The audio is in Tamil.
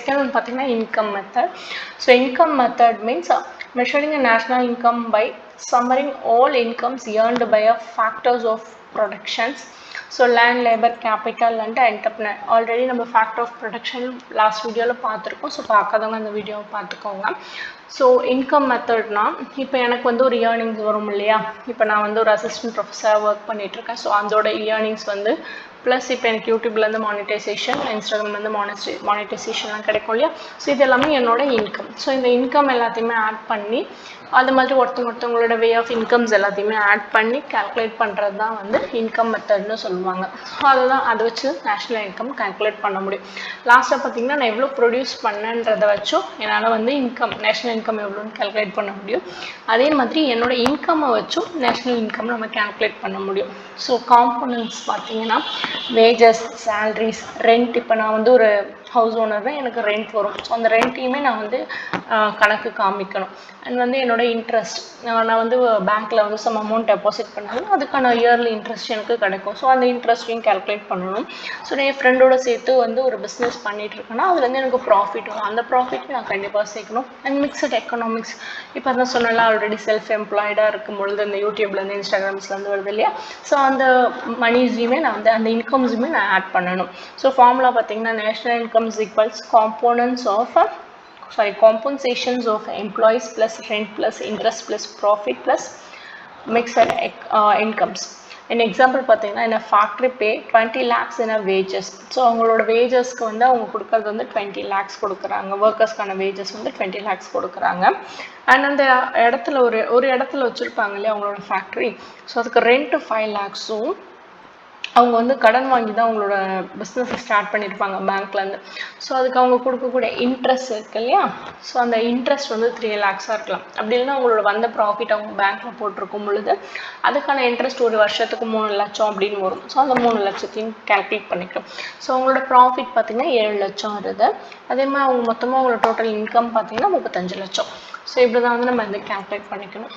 second one பார்த்தீங்கன்னா income method. So income method means measuring a national income by summing all incomes earned by a factors of productions. So land, labor, capital and entrepreneur. Already நம்ம factor of production last videoல பார்த்திருக்கோம். So பார்க்காதவங்க அந்த வீடியோவை பார்த்துக்கோங்க. ஸோ இன்கம் மெத்தட்னா இப்போ எனக்கு வந்து ஒரு இயர்னிங்ஸ் வரும் இல்லையா, இப்போ நான் வந்து ஒரு அசிஸ்டன்ட் ப்ரொஃபஸராக ஒர்க் பண்ணிகிட்ருக்கேன். ஸோ அதோட இயர்னிங்ஸ் வந்து ப்ளஸ் இப்போ எனக்கு யூடியூப்லேருந்து மானிட்டைசேஷன், இன்ஸ்டாகிராம்லேருந்து மானிட்டைசேஷன்லாம் கிடைக்கும் இல்லையா. ஸோ இது எல்லாமே என்னோட இன்கம். ஸோ இந்த இன்கம் எல்லாத்தையுமே ஆட் பண்ணி அது மாதிரி ஒருத்தவங்களோட வே ஆஃப் இன்கம்ஸ் எல்லாத்தையுமே ஆட் பண்ணி கால்குலேட் பண்ணுறது தான் வந்து இன்கம் மெத்தட்னு சொல்லுவாங்க. ஸோ அதை வச்சு நேஷ்னல் இன்கம் கால்குலேட் பண்ண முடியும். லாஸ்ட்டாக பார்த்தீங்கன்னா நான் எவ்வளோ ப்ரொடியூஸ் பண்ணேன்றதை வச்சும் என்னால் வந்து நேஷ்னல் இன்கம் எவ்வளோன்னு கால்குலேட் பண்ண முடியும். அதே மாதிரி என்னோட இன்கம்மை வச்சும் நேஷ்னல் இன்கம் நம்ம கால்குலேட் பண்ண முடியும். ஸோ காம்போனன்ட்ஸ் பார்த்தீங்கன்னா வேஜஸ், சேலரிஸ், ரெண்ட். இப்போ நான் வந்து ஒரு ஹவுஸ் ஓனர் தான், எனக்கு ரெண்ட் வரும். ஸோ அந்த ரெண்ட்டையுமே நான் வந்து கணக்கு காமிக்கணும். அண்ட் வந்து என்னோட இன்ட்ரெஸ்ட், நான் வந்து பேங்க்கில் வந்து சம் அமௌண்ட் டெபாசிட் பண்ணாலும் அதுக்கான இயர்லி இன்ட்ரெஸ்ட் எனக்கு கிடைக்கும். ஸோ அந்த இன்ட்ரெஸ்ட்டையும் கால்குலேட் பண்ணணும். ஸோ நான் என் ஃப்ரெண்டோட சேர்த்து வந்து ஒரு பிஸ்னஸ் பண்ணிகிட்டு இருக்கேன்னா அதுலேருந்து எனக்கு ப்ராஃபிட் வரும். அந்த ப்ராஃபிட் நான் கண்டிப்பாக சேர்க்கணும். அண்ட் மிக்சட் எக்கனாமிக்ஸ், இப்போ தான் சொன்னால ஆல்ரெடி செல்ஃப் எம்ப்ளாய்டாக இருக்கும் பொழுது இந்த யூடியூப்லேருந்து இன்ஸ்டாகிராம்ஸ்லேருந்து வருது இல்லையா. ஸோ அந்த மணிஸையுமே நான் வந்து அந்த இன்கம்ஸுமே நான் ஆட் பண்ணணும். ஸோ ஃபார்முலா பார்த்தீங்கன்னா national income is equals compensations of employees plus rent plus interest plus profit plus mixed incomes. In example பார்த்தீங்கன்னா in a factory pay 20 lakhs in a wages. So அவங்களோட வேஜஸ்க்கு வந்து அவங்க கொடுக்கறது வந்து 20 lakhs கொடுக்குறாங்க. ஒர்க்கர்ஸ்க்கான வேஜஸ் வந்து 20 lakhs கொடுக்குறாங்க. அண்ட் அந்த இடத்துல ஒரு இடத்துல வச்சுருப்பாங்க இல்லையா அவங்களோட ஃபேக்ட்ரி. ஸோ அதுக்கு ரெண்ட் 5 lakhs-உம் அவங்க வந்து கடன் வாங்கி தான் அவங்களோட பிஸ்னஸை ஸ்டார்ட் பண்ணியிருப்பாங்க பேங்க்லேருந்து. ஸோ அதுக்கு அவங்க கொடுக்கக்கூடிய இன்ட்ரெஸ்ட் இருக்கு இல்லையா. ஸோ அந்த இன்ட்ரெஸ்ட் வந்து 3 lakhs-ஆக இருக்கலாம். அப்படி இல்லைன்னா அவங்களோட வந்த ப்ராஃபிட் அவங்க பேங்க்கில் போட்டிருக்கும் பொழுது அதுக்கான இன்ட்ரெஸ்ட் ஒரு வருஷத்துக்கு 3 லட்சம் அப்படின்னு வரும். ஸோ அந்த 3 லட்சத்தையும் கால்குலேட் பண்ணிக்கிறோம். ஸோ அவங்களோட ப்ராஃபிட் பார்த்திங்கன்னா 7 லட்சம் வருது. அதே மாதிரி அவங்க மொத்தமாக அவங்களோட டோட்டல் இன்கம் பார்த்திங்கன்னா 35 லட்சம். ஸோ இப்படி தான் வந்து நம்ம வந்து கால்குலேட் பண்ணிக்கணும்.